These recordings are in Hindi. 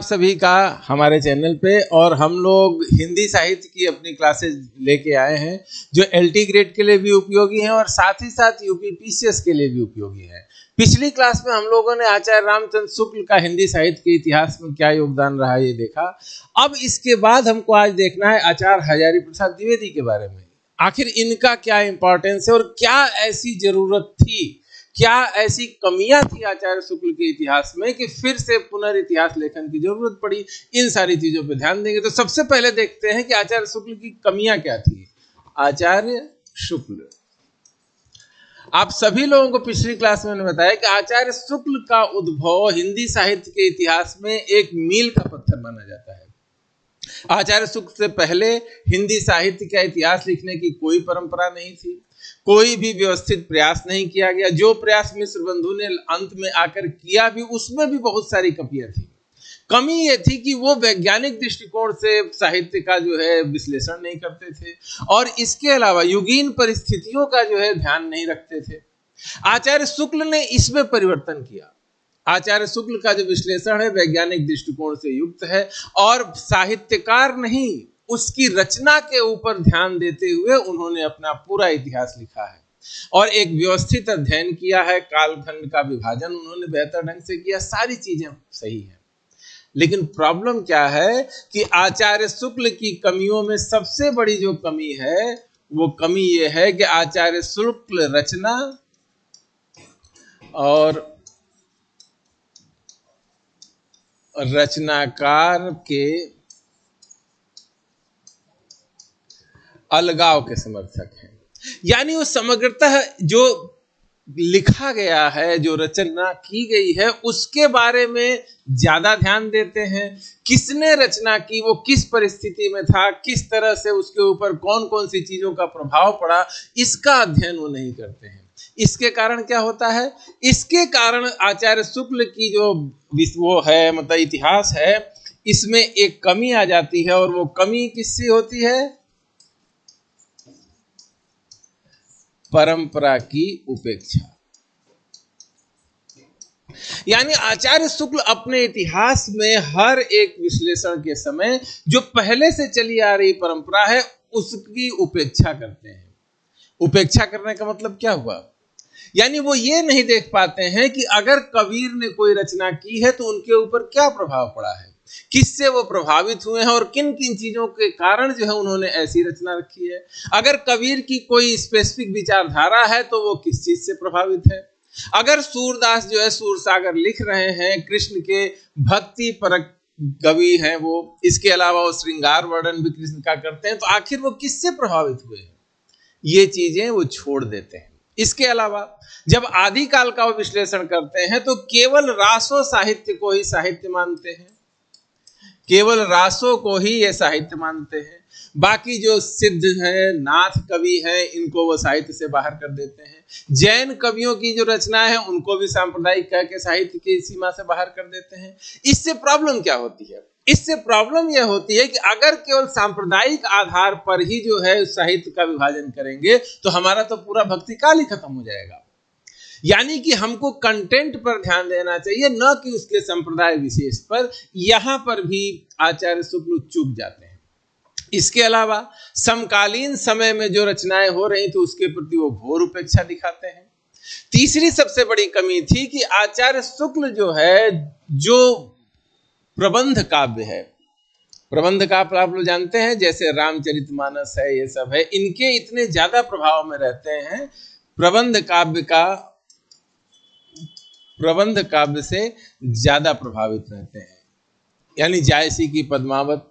आप सभी का हमारे चैनल पे। और हम लोग हिंदी साहित्य की अपनी क्लासेस लेके आए हैं जो एलटी ग्रेड के लिए भी उपयोगी हैं और साथ ही साथ यूपीपीसीएस के लिए भी उपयोगी हैं। पिछली क्लास में हम लोगों ने आचार्य रामचंद्र शुक्ल का हिंदी साहित्य के इतिहास में क्या योगदान रहा ये देखा। अब इसके बाद हमको आज देखना है आचार्य हजारी प्रसाद द्विवेदी के बारे में। आखिर इनका क्या इंपॉर्टेंस है और क्या ऐसी जरूरत थी, क्या ऐसी कमियां थी आचार्य शुक्ल के इतिहास में कि फिर से पुनर्इतिहास लेखन की जरूरत पड़ी। इन सारी चीजों पे ध्यान देंगे। तो सबसे पहले देखते हैं कि आचार्य शुक्ल की कमियां क्या थी। आचार्य शुक्ल, आप सभी लोगों को पिछली क्लास में मैंने बताया कि आचार्य शुक्ल का उद्भव हिंदी साहित्य के इतिहास में एक मील का पत्थर माना जाता है। आचार्य शुक्ल से पहले हिंदी साहित्य का इतिहास लिखने की कोई परंपरा नहीं थी, कोई भी व्यवस्थित प्रयास नहीं किया गया। जो प्रयास मिश्र बंधु ने अंत में आकर किया भी, उसमें भी बहुत सारी कमियां थी। कमी ये थी कि वो वैज्ञानिक दृष्टिकोण से साहित्य का जो है विश्लेषण नहीं करते थे और इसके अलावा युगीन परिस्थितियों का जो है ध्यान नहीं रखते थे। आचार्य शुक्ल ने इसमें परिवर्तन किया। आचार्य शुक्ल का जो विश्लेषण है वैज्ञानिक दृष्टिकोण से युक्त है और साहित्यकार नहीं, उसकी रचना के ऊपर ध्यान देते हुए उन्होंने अपना पूरा इतिहास लिखा है और एक व्यवस्थित अध्ययन किया है। कालखंड का विभाजन उन्होंने बेहतर ढंग से किया। सारी चीजें सही हैं, लेकिन प्रॉब्लम क्या है कि आचार्य शुक्ल की कमियों में सबसे बड़ी जो कमी है वो कमी ये है कि आचार्य शुक्ल रचना और रचनाकार के अलगाव के समर्थक हैं। यानी वो समग्रतः जो लिखा गया है, जो रचना की गई है, उसके बारे में ज्यादा ध्यान देते हैं। किसने रचना की, वो किस परिस्थिति में था, किस तरह से उसके ऊपर कौन कौन सी चीजों का प्रभाव पड़ा, इसका अध्ययन वो नहीं करते हैं। इसके कारण क्या होता है? इसके कारण आचार्य शुक्ल की जो वो है मतलब इतिहास है, इसमें एक कमी आ जाती है और वो कमी किससे होती है? परंपरा की उपेक्षा। यानी आचार्य शुक्ल अपने इतिहास में हर एक विश्लेषण के समय जो पहले से चली आ रही परंपरा है उसकी उपेक्षा करते हैं। उपेक्षा करने का मतलब क्या हुआ? यानी वो ये नहीं देख पाते हैं कि अगर कबीर ने कोई रचना की है तो उनके ऊपर क्या प्रभाव पड़ा है, किससे वो प्रभावित हुए हैं और किन किन चीजों के कारण जो है उन्होंने ऐसी रचना रखी है। अगर कबीर की कोई स्पेसिफिक विचारधारा है तो वो किस चीज से प्रभावित है। अगर सूरदास जो है सूरसागर लिख रहे हैं, कृष्ण के भक्ति परक कवि हैं वो, इसके अलावा वो श्रृंगार वर्णन भी कृष्ण का करते हैं, तो आखिर वो किससे प्रभावित हुए हैं? ये चीजें वो छोड़ देते हैं। इसके अलावा जब आदिकाल का वो विश्लेषण करते हैं तो केवल रासो साहित्य को ही साहित्य मानते हैं, केवल रासों को ही ये साहित्य मानते हैं। बाकी जो सिद्ध हैं, नाथ कवि हैं, इनको वो साहित्य से बाहर कर देते हैं। जैन कवियों की जो रचना है उनको भी सांप्रदायिक कह के साहित्य की सीमा से बाहर कर देते हैं। इससे प्रॉब्लम क्या होती है? इससे प्रॉब्लम यह होती है कि अगर केवल सांप्रदायिक आधार पर ही जो है साहित्य का विभाजन करेंगे तो हमारा तो पूरा भक्ति काल ही खत्म हो जाएगा। यानी कि हमको कंटेंट पर ध्यान देना चाहिए, न कि उसके संप्रदाय विशेष पर। यहां पर भी आचार्य शुक्ल चूक जाते हैं। इसके अलावा समकालीन समय में जो रचनाएं हो रही थी उसके प्रति वो घोर उपेक्षा दिखाते हैं। तीसरी सबसे बड़ी कमी थी कि आचार्य शुक्ल जो है, जो प्रबंध काव्य है, प्रबंध काव्य आप लोग जानते हैं, जैसे रामचरितमानस है, ये सब है, इनके इतने ज्यादा प्रभाव में रहते हैं। प्रबंध काव्य से ज्यादा प्रभावित रहते हैं। यानी जायसी की पद्मावत,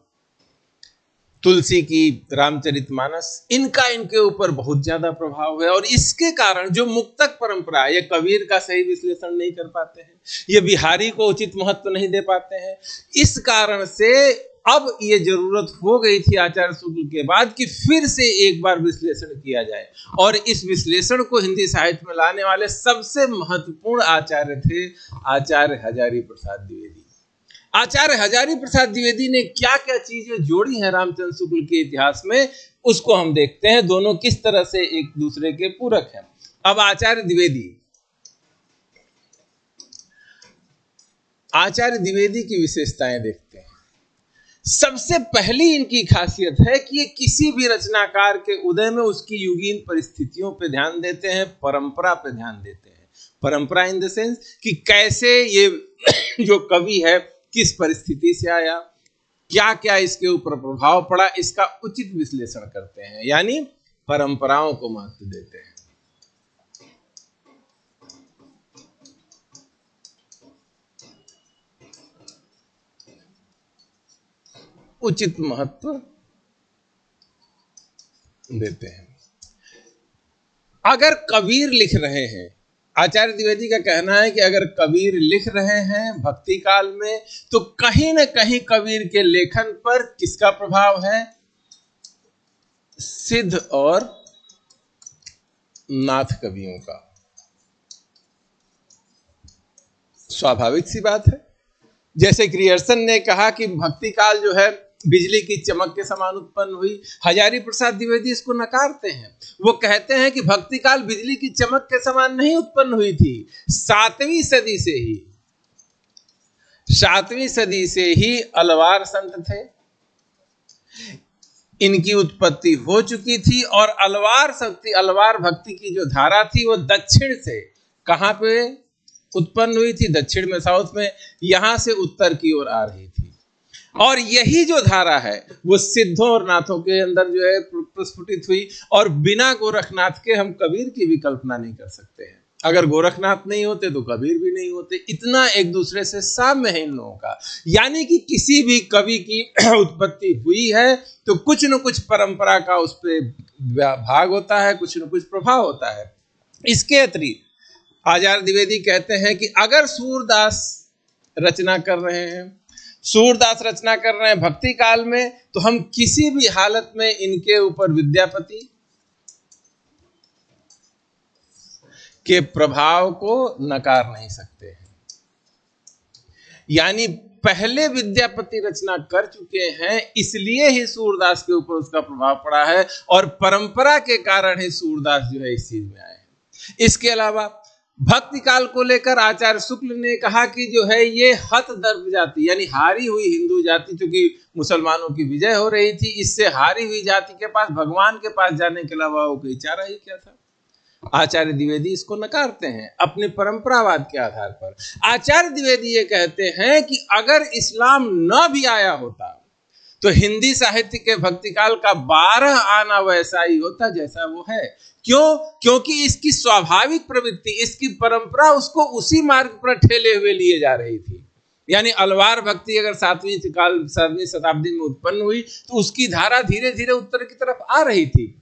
तुलसी की रामचरितमानस, इनका इनके ऊपर बहुत ज्यादा प्रभाव है और इसके कारण जो मुक्तक परंपरा, ये कबीर का सही विश्लेषण नहीं कर पाते हैं, ये बिहारी को उचित महत्व नहीं दे पाते हैं। इस कारण से अब ये जरूरत हो गई थी आचार्य शुक्ल के बाद कि फिर से एक बार विश्लेषण किया जाए और इस विश्लेषण को हिंदी साहित्य में लाने वाले सबसे महत्वपूर्ण आचार्य थे आचार्य हजारी प्रसाद द्विवेदी। आचार्य हजारी प्रसाद द्विवेदी ने क्या क्या चीजें जोड़ी हैं रामचंद्र शुक्ल के इतिहास में, उसको हम देखते हैं। दोनों किस तरह से एक दूसरे के पूरक हैं। अब आचार्य द्विवेदी आचार्य द्विवेदी की विशेषताएं देखते हैं। सबसे पहली इनकी खासियत है कि ये किसी भी रचनाकार के उदय में उसकी युगीन परिस्थितियों पे ध्यान देते हैं, परंपरा पे ध्यान देते हैं। परंपरा इन द सेंस कि कैसे ये जो कवि है किस परिस्थिति से आया, क्या क्या इसके ऊपर प्रभाव पड़ा, इसका उचित विश्लेषण करते हैं, यानी परंपराओं को महत्व देते हैं। उचित महत्व देते हैं। अगर कबीर लिख रहे हैं, आचार्य द्विवेदी का कहना है कि अगर कबीर लिख रहे हैं भक्ति काल में, तो कहीं न कहीं कबीर के लेखन पर किसका प्रभाव है? सिद्ध और नाथ कवियों का। स्वाभाविक सी बात है। जैसे ग्रियर्सन ने कहा कि भक्ति काल जो है बिजली की चमक के समान उत्पन्न हुई, हजारी प्रसाद द्विवेदी इसको नकारते हैं। वो कहते हैं कि भक्ति काल बिजली की चमक के समान नहीं उत्पन्न हुई थी, 7वीं सदी से ही अलवार संत थे, इनकी उत्पत्ति हो चुकी थी, और अलवार भक्ति की जो धारा थी वो दक्षिण से, कहां पे उत्पन्न हुई थी? दक्षिण में, साउथ में, यहां से उत्तर की ओर आ रही थी। और यही जो धारा है वो सिद्धों और नाथों के अंदर जो है प्रस्फुटित हुई, और बिना गोरखनाथ के हम कबीर की भी कल्पना नहीं कर सकते हैं। अगर गोरखनाथ नहीं होते तो कबीर भी नहीं होते। इतना एक दूसरे से साम्य है इन लोगों का। यानी कि किसी भी कवि की उत्पत्ति हुई है तो कुछ न कुछ परंपरा का उस पर भाग होता है, कुछ न कुछ प्रभाव होता है। इसके अतिरिक्त आचार्य द्विवेदी कहते हैं कि अगर सूरदास रचना कर रहे हैं भक्ति काल में, तो हम किसी भी हालत में इनके ऊपर विद्यापति के प्रभाव को नकार नहीं सकते हैं। यानी पहले विद्यापति रचना कर चुके हैं, इसलिए ही सूरदास के ऊपर उसका प्रभाव पड़ा है, और परंपरा के कारण ही सूरदास जो है इस चीज में आए हैं। इसके अलावा भक्ति काल को लेकर आचार्य शुक्ल ने कहा कि जो है ये हत दर्भ जाति, यानी हारी हुई हिंदू जाति, क्योंकि मुसलमानों की विजय हो रही थी, इससे हारी हुई जाति के पास भगवान के पास जाने के अलावा वो कोई चारा ही क्या था। आचार्य द्विवेदी इसको नकारते हैं अपने परंपरावाद के आधार पर। आचार्य द्विवेदी ये कहते हैं कि अगर इस्लाम न भी आया होता तो हिंदी साहित्य के भक्ति काल का 12 आना वैसा ही होता जैसा वो है। क्यों? क्योंकि इसकी स्वाभाविक प्रवृत्ति, इसकी परंपरा उसको उसी मार्ग पर ठेले हुए लिए जा रही थी। यानी अलवार भक्ति अगर 7वीं शताब्दी में उत्पन्न हुई तो उसकी धारा धीरे धीरे उत्तर की तरफ आ रही थी।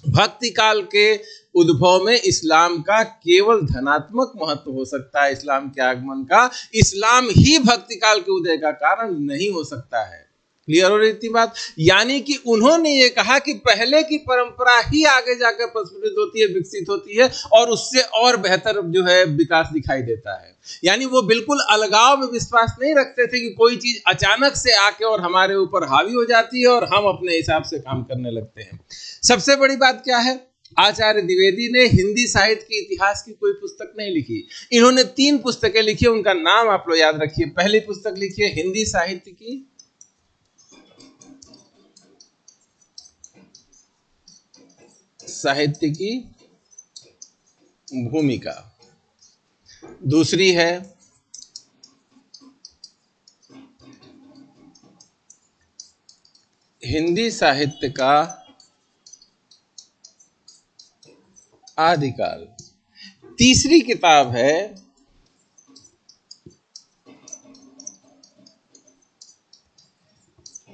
भक्ति काल के उद्भव में इस्लाम का केवल धनात्मक महत्व हो सकता है, इस्लाम के आगमन का। इस्लाम ही भक्ति काल के उदय का कारण नहीं हो सकता है। क्लियर हो रही थी बात? यानी कि उन्होंने ये कहा कि पहले की परंपरा ही आगे जाकर प्रस्फुटित होती है, विकसित होती है, और उससे और बेहतर जो है विकास दिखाई देता है। यानी वो बिल्कुल अलगाव में विश्वास नहीं रखते थे कि कोई चीज अचानक से आके और हमारे ऊपर हावी हो जाती है और हम अपने हिसाब से काम करने लगते हैं। सबसे बड़ी बात क्या है? आचार्य द्विवेदी ने हिंदी साहित्य के इतिहास की कोई पुस्तक नहीं लिखी। इन्होंने 3 पुस्तकें लिखी, उनका नाम आप लोग याद रखिए। पहली पुस्तक लिखी है हिंदी साहित्य की भूमिका, दूसरी है हिंदी साहित्य का आदिकाल, तीसरी किताब है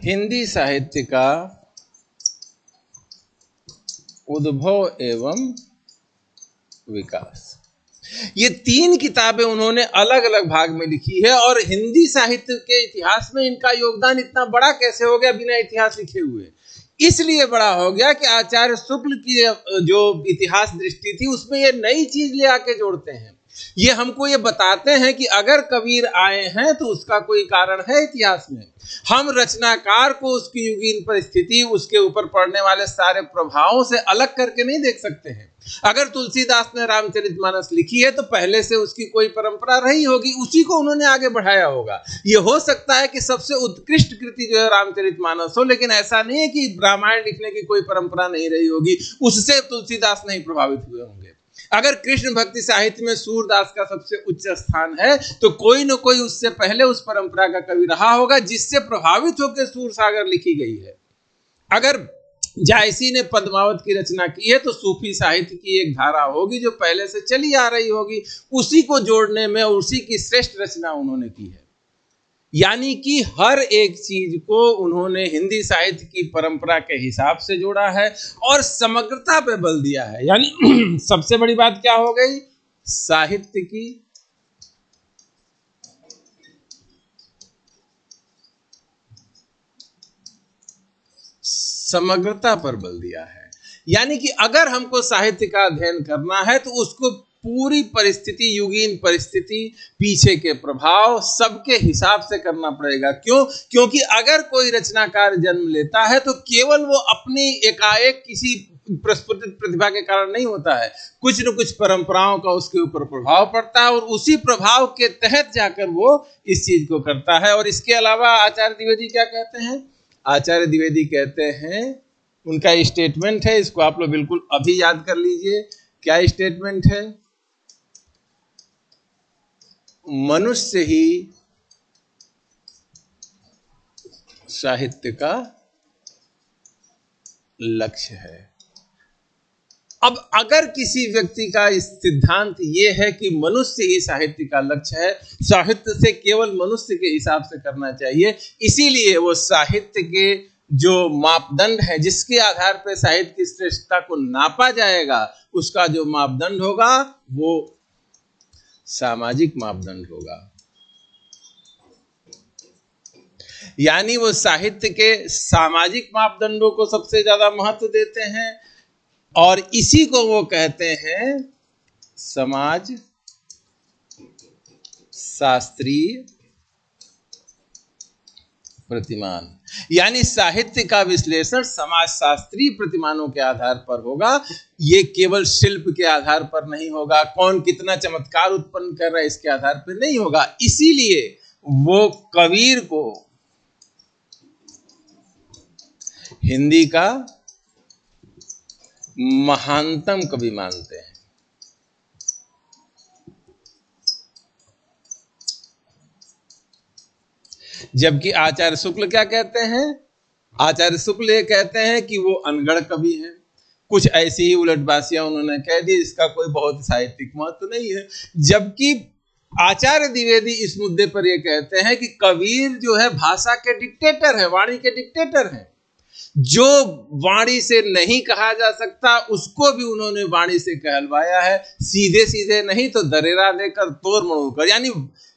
हिंदी साहित्य का उद्भव एवं विकास। ये 3 किताबें उन्होंने अलग अलग भाग में लिखी है, और हिंदी साहित्य के इतिहास में इनका योगदान इतना बड़ा कैसे हो गया बिना इतिहास लिखे हुए? इसलिए बड़ा हो गया कि आचार्य शुक्ल की जो इतिहास दृष्टि थी उसमें ये नई चीज ले आके जोड़ते हैं। ये हमको ये बताते हैं कि अगर कबीर आए हैं तो उसका कोई कारण है इतिहास में। हम रचनाकार को उसकी युगीन परिस्थिति, उसके ऊपर पड़ने वाले सारे प्रभावों से अलग करके नहीं देख सकते हैं। अगर तुलसीदास ने रामचरितमानस लिखी है तो पहले से उसकी कोई परंपरा रही होगी, उसी को उन्होंने आगे बढ़ाया होगा। ये हो सकता है कि सबसे उत्कृष्ट कृति जो है रामचरितमानस हो, लेकिन ऐसा नहीं है कि रामायण लिखने की कोई परंपरा नहीं रही होगी, उससे तुलसीदास नहीं प्रभावित हुए होंगे। अगर कृष्ण भक्ति साहित्य में सूरदास का सबसे उच्च स्थान है तो कोई न कोई उससे पहले उस परंपरा का कवि रहा होगा जिससे प्रभावित होकर सूरसागर लिखी गई है। अगर जायसी ने पद्मावत की रचना की है तो सूफी साहित्य की एक धारा होगी जो पहले से चली आ रही होगी, उसी को जोड़ने में उसी की श्रेष्ठ रचना उन्होंने की है। यानी कि हर एक चीज को उन्होंने हिंदी साहित्य की परंपरा के हिसाब से जोड़ा है और समग्रता पे बल दिया है। यानी सबसे बड़ी बात क्या हो गई, साहित्य की समग्रता पर बल दिया है। यानी कि अगर हमको साहित्य का अध्ययन करना है तो उसको पूरी परिस्थिति, युगीन परिस्थिति, पीछे के प्रभाव सबके हिसाब से करना पड़ेगा। क्यों? क्योंकि अगर कोई रचनाकार जन्म लेता है तो केवल वो अपनी एकाएक किसी प्रस्फुटित प्रतिभा के कारण नहीं होता है, कुछ न कुछ परंपराओं का उसके ऊपर प्रभाव पड़ता है और उसी प्रभाव के तहत जाकर वो इस चीज को करता है। और इसके अलावा आचार्य द्विवेदी क्या कहते हैं? आचार्य द्विवेदी कहते हैं, उनका स्टेटमेंट है, इसको आप लोग बिल्कुल अभी याद कर लीजिए। क्या स्टेटमेंट है? मनुष्य ही साहित्य का लक्ष्य है। अब अगर किसी व्यक्ति का सिद्धांत ये है कि मनुष्य ही साहित्य का लक्ष्य है, साहित्य से केवल मनुष्य के हिसाब से करना चाहिए, इसीलिए वो साहित्य के जो मापदंड है जिसके आधार पर साहित्य की श्रेष्ठता को नापा जाएगा, उसका जो मापदंड होगा वो सामाजिक मापदंड होगा। यानी वो साहित्य के सामाजिक मापदंडों को सबसे ज्यादा महत्व देते हैं और इसी को वो कहते हैं समाज शास्त्रीय प्रतिमान। यानी साहित्य का विश्लेषण समाज शास्त्रीय प्रतिमानों के आधार पर होगा, ये केवल शिल्प के आधार पर नहीं होगा, कौन कितना चमत्कार उत्पन्न कर रहा है इसके आधार पर नहीं होगा। इसीलिए वो कबीर को हिंदी का महानतम कवि मानते हैं। जबकि आचार्य शुक्ल क्या कहते हैं? आचार्य शुक्ल ये कहते हैं कि वो अनगढ़ कवि हैं। कुछ ऐसी ही उलटबासियां उन्होंने कह दी, इसका कोई बहुत साहित्यिक महत्व नहीं है। जबकि आचार्य द्विवेदी इस मुद्दे पर यह कहते हैं कि कबीर जो है भाषा के डिक्टेटर है, वाणी के डिक्टेटर हैं। जो वाणी से नहीं कहा जा सकता उसको भी उन्होंने वाणी से कहलवाया है, सीधे सीधे नहीं तो दरेरा देकर, तोड़ मरोड़ कर। यानी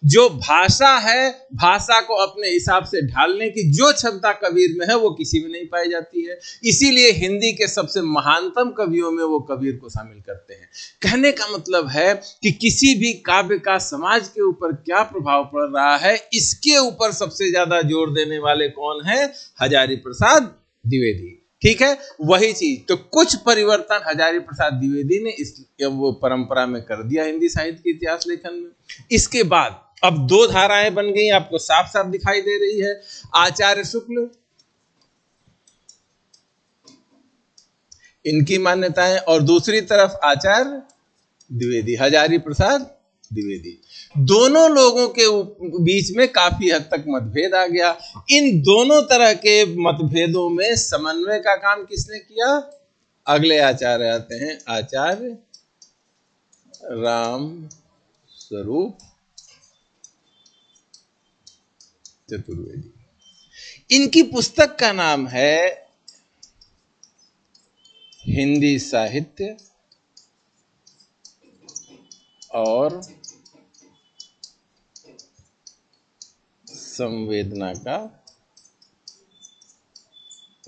जो भाषा है, भाषा को अपने हिसाब से ढालने की जो क्षमता कबीर में है वो किसी में नहीं पाई जाती है। इसीलिए हिंदी के सबसे महानतम कवियों में वो कबीर को शामिल करते हैं। कहने का मतलब है कि किसी भी काव्य का समाज के ऊपर क्या प्रभाव पड़ रहा है, इसके ऊपर सबसे ज्यादा जोर देने वाले कौन है? हजारी प्रसाद द्विवेदी। ठीक है, वही चीज तो कुछ परिवर्तन हजारी प्रसाद द्विवेदी ने इस वो परंपरा में कर दिया हिंदी साहित्य के इतिहास लेखन में। इसके बाद अब दो धाराएं बन गई, आपको साफ साफ दिखाई दे रही है। आचार्य शुक्ल, इनकी मान्यताएं, और दूसरी तरफ आचार्य द्विवेदी, हजारी प्रसाद द्विवेदी। दोनों लोगों के बीच में काफी हद तक मतभेद आ गया। इन दोनों तरह के मतभेदों में समन्वय का काम किसने किया? अगले आचार्य आते हैं, आचार्य राम स्वरूप चतुर्वेदी। इनकी पुस्तक का नाम है हिंदी साहित्य और संवेदना का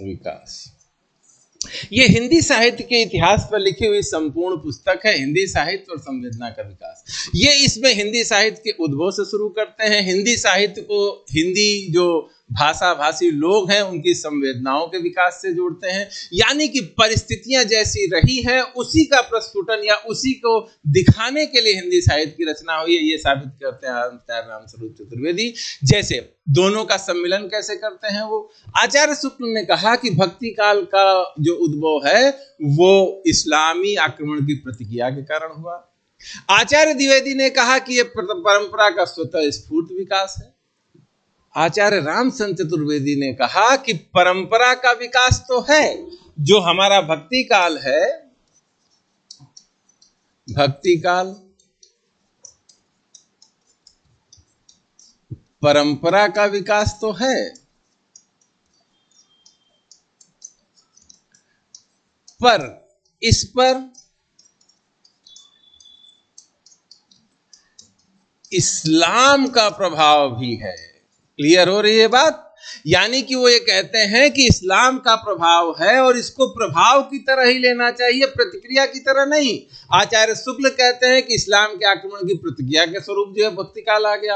विकास। ये हिंदी साहित्य के इतिहास पर लिखी हुई संपूर्ण पुस्तक है, हिंदी साहित्य और संवेदना का विकास। ये इसमें हिंदी साहित्य के उद्भव से शुरू करते हैं, हिंदी साहित्य को हिंदी जो भाषा भाषी लोग हैं उनकी संवेदनाओं के विकास से जोड़ते हैं, यानी कि परिस्थितियां जैसी रही है उसी का प्रस्फुटन या उसी को दिखाने के लिए हिंदी साहित्य की रचना हुई है, ये साबित करते हैं आचार्य रामस्वरूप चतुर्वेदी। जैसे दोनों का सम्मिलन कैसे करते हैं वो, आचार्य शुक्ल ने कहा कि भक्ति काल का जो उद्भव है वो इस्लामी आक्रमण की प्रतिक्रिया के कारण हुआ। आचार्य द्विवेदी ने कहा कि यह परंपरा का स्वतः स्फूर्त विकास है। आचार्य रामचंद्र चतुर्वेदी ने कहा कि परंपरा का विकास तो है, जो हमारा भक्ति काल है, भक्ति काल परंपरा का विकास तो है, पर इस पर इस्लाम का प्रभाव भी है। क्लियर हो रही है बात? यानी कि वो ये कहते हैं कि इस्लाम का प्रभाव है और इसको प्रभाव की तरह ही लेना चाहिए, प्रतिक्रिया की तरह नहीं। आचार्य शुक्ल कहते हैं कि इस्लाम के आक्रमण की प्रतिक्रिया के स्वरूप जो है भक्ति काल आ गया।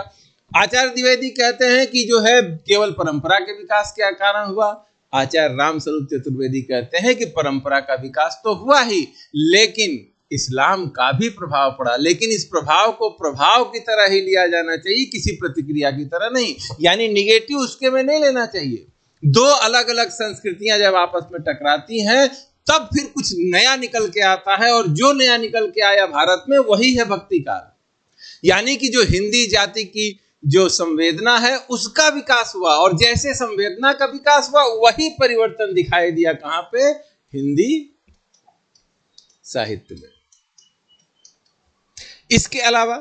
आचार्य द्विवेदी कहते हैं कि जो है केवल परंपरा के विकास के कारण हुआ। आचार्य रामस्वरूप चतुर्वेदी कहते हैं कि परंपरा का विकास तो हुआ ही, लेकिन इस्लाम का भी प्रभाव पड़ा, लेकिन इस प्रभाव को प्रभाव की तरह ही लिया जाना चाहिए, किसी प्रतिक्रिया की तरह नहीं, यानी निगेटिव उसके में नहीं लेना चाहिए। दो अलग अलग संस्कृतियां जब आपस में टकराती हैं तब फिर कुछ नया निकल के आता है, और जो नया निकल के आया भारत में वही है भक्ति काल। यानी कि जो हिंदी जाति की जो संवेदना है उसका विकास हुआ, और जैसे संवेदना का विकास हुआ वही परिवर्तन दिखाई दिया कहां पे, हिंदी साहित्य में। इसके अलावा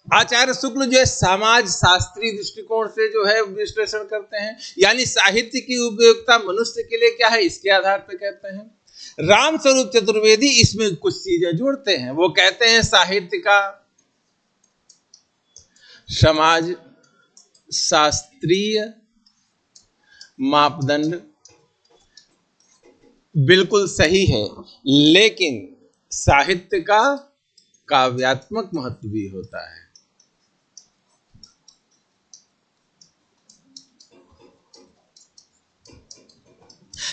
आचार्य शुक्ल जो है समाज शास्त्रीय दृष्टिकोण से जो है विश्लेषण करते हैं, यानी साहित्य की उपयोगिता मनुष्य के लिए क्या है इसके आधार पर कहते हैं। रामस्वरूप चतुर्वेदी इसमें कुछ चीजें जोड़ते हैं। वो कहते हैं साहित्य का समाज शास्त्रीय मापदंड बिल्कुल सही है, लेकिन साहित्य का काव्यात्मक महत्व भी होता है।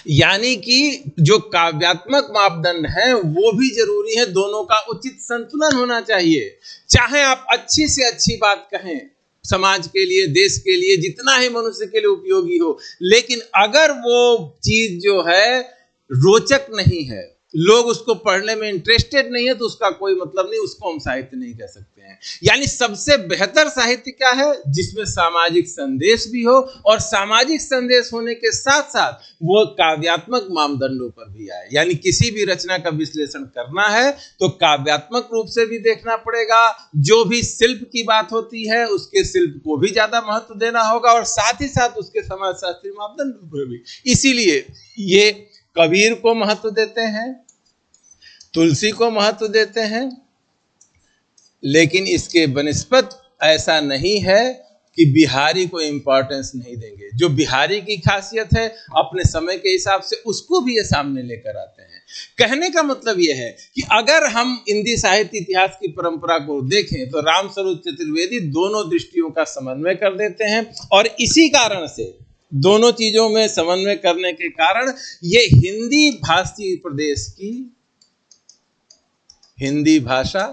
यानी कि जो काव्यात्मक मापदंड है वो भी जरूरी है, दोनों का उचित संतुलन होना चाहिए। चाहे आप अच्छी से अच्छी बात कहें समाज के लिए, देश के लिए, जितना ही मनुष्य के लिए उपयोगी हो, लेकिन अगर वो चीज जो है रोचक नहीं है, लोग उसको पढ़ने में इंटरेस्टेड नहीं है, तो उसका कोई मतलब नहीं, उसको हम साहित्य नहीं कह सकते हैं। यानी सबसे बेहतर साहित्य क्या है, जिसमें सामाजिक संदेश भी हो, और सामाजिक संदेश होने के साथ साथ वो काव्यात्मक मापदंडों पर भी आए। यानी किसी भी रचना का विश्लेषण करना है तो काव्यात्मक रूप से भी देखना पड़ेगा, जो भी शिल्प की बात होती है उसके शिल्प को भी ज्यादा महत्व देना होगा, और साथ ही साथ उसके समाज शास्त्रीय मापदंडों पर भी। इसीलिए ये कबीर को महत्व देते हैं, तुलसी को महत्व देते हैं, लेकिन इसके बनिस्बत ऐसा नहीं है कि बिहारी को इंपॉर्टेंस नहीं देंगे। जो बिहारी की खासियत है अपने समय के हिसाब से उसको भी ये सामने लेकर आते हैं। कहने का मतलब यह है कि अगर हम हिंदी साहित्य इतिहास की परंपरा को देखें तो रामस्वरूप चतुर्वेदी दोनों दृष्टियों का समन्वय कर देते हैं, और इसी कारण से दोनों चीजों में समन्वय करने के कारण ये हिंदी भाषी प्रदेश की हिंदी भाषा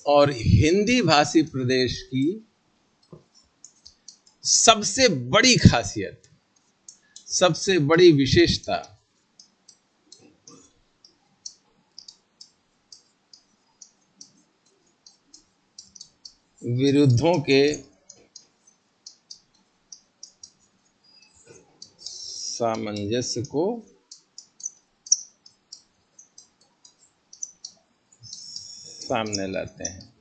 और हिंदी भाषी प्रदेश की सबसे बड़ी खासियत, सबसे बड़ी विशेषता विरुद्धों के सामंजस्य को सामने लाते हैं।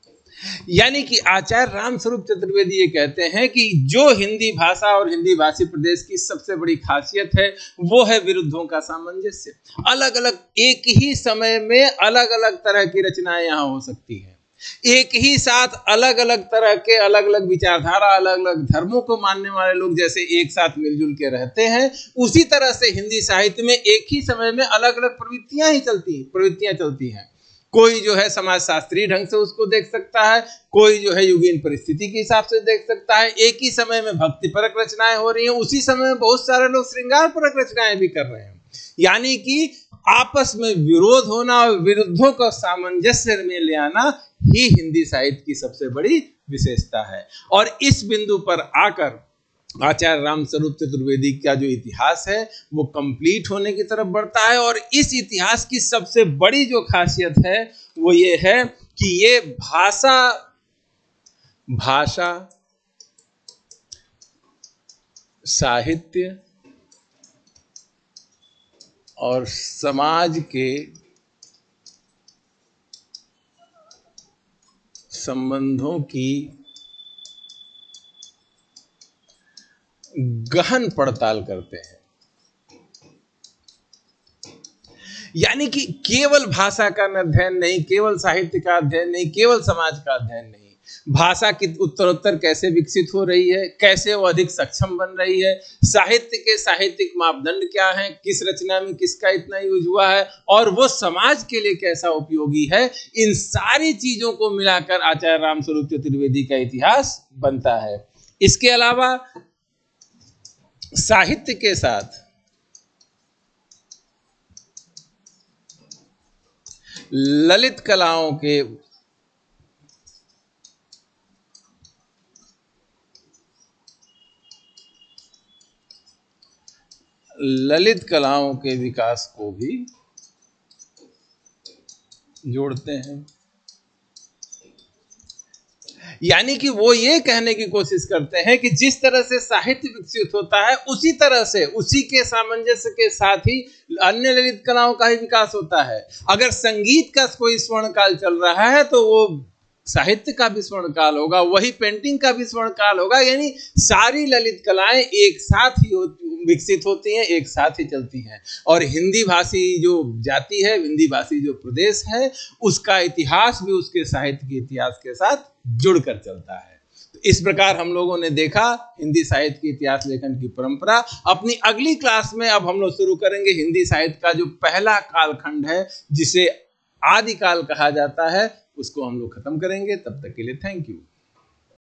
यानी कि आचार्य रामस्वरूप चतुर्वेदी ये कहते हैं कि जो हिंदी भाषा और हिंदी भाषी प्रदेश की सबसे बड़ी खासियत है वो है विरुद्धों का सामंजस्य। अलग अलग एक ही समय में अलग अलग तरह की रचनाएं यहां हो सकती हैं, एक ही साथ अलग अलग तरह के, अलग अलग विचारधारा, अलग अलग धर्मों को मानने वाले लोग जैसे एक साथ मिलजुल के रहते हैं, उसी तरह से हिंदी साहित्य में एक ही समय में अलग अलग प्रवृत्तियां चलती हैं। कोई जो है समाज शास्त्रीय ढंग से उसको देख सकता है, कोई जो है युगीन परिस्थिति के हिसाब से देख सकता है। एक ही समय में भक्ति परक रचनाएं हो रही हैं, उसी समय में बहुत सारे लोग श्रृंगार परक रचनाएं भी कर रहे हैं। यानी कि आपस में विरोध होना और विरुद्धों का सामंजस्य में ले आना ही हिंदी साहित्य की सबसे बड़ी विशेषता है। और इस बिंदु पर आकर आचार्य रामस्वरूप चतुर्वेदी का जो इतिहास है वो कंप्लीट होने की तरफ बढ़ता है। और इस इतिहास की सबसे बड़ी जो खासियत है वो ये है कि ये भाषा, साहित्य और समाज के संबंधों की गहन पड़ताल करते हैं। यानी कि केवल भाषा का अध्ययन नहीं, केवल साहित्य का अध्ययन नहीं, केवल समाज का अध्ययन नहीं, भाषा की उत्तरोत्तर कैसे विकसित हो रही है, कैसे वो अधिक सक्षम बन रही है, साहित्य के साहित्यिक मापदंड क्या हैं, किस रचना में किसका इतना यूज हुआ है और वो समाज के लिए कैसा उपयोगी है, इन सारी चीजों को मिलाकर आचार्य रामस्वरूप चतुर्वेदी का इतिहास बनता है। इसके अलावा साहित्य के साथ ललित कलाओं के विकास को भी जोड़ते हैं। यानी कि वो ये कहने की कोशिश करते हैं कि जिस तरह से साहित्य विकसित होता है उसी तरह से, उसी के सामंजस्य के साथ ही अन्य ललित कलाओं का ही विकास होता है। अगर संगीत का कोई स्वर्ण काल चल रहा है तो वो साहित्य का भी स्वर्ण काल होगा, वही पेंटिंग का भी स्वर्ण काल होगा। यानी सारी ललित कलाएं एक साथ ही विकसित होती हैं, एक साथ ही चलती हैं। और हिंदी भाषी जो जाति है, हिंदी भाषी जो प्रदेश है, उसका इतिहास भी उसके साहित्य के इतिहास के साथ जुड़कर चलता है। तो इस प्रकार हम लोगों ने देखा हिंदी साहित्य के इतिहास लेखन की परंपरा। अपनी अगली क्लास में अब हम लोग शुरू करेंगे हिंदी साहित्य का जो पहला कालखंड है, जिसे आदिकाल कहा जाता है, उसको हम लोग खत्म करेंगे। तब तक के लिए थैंक यू।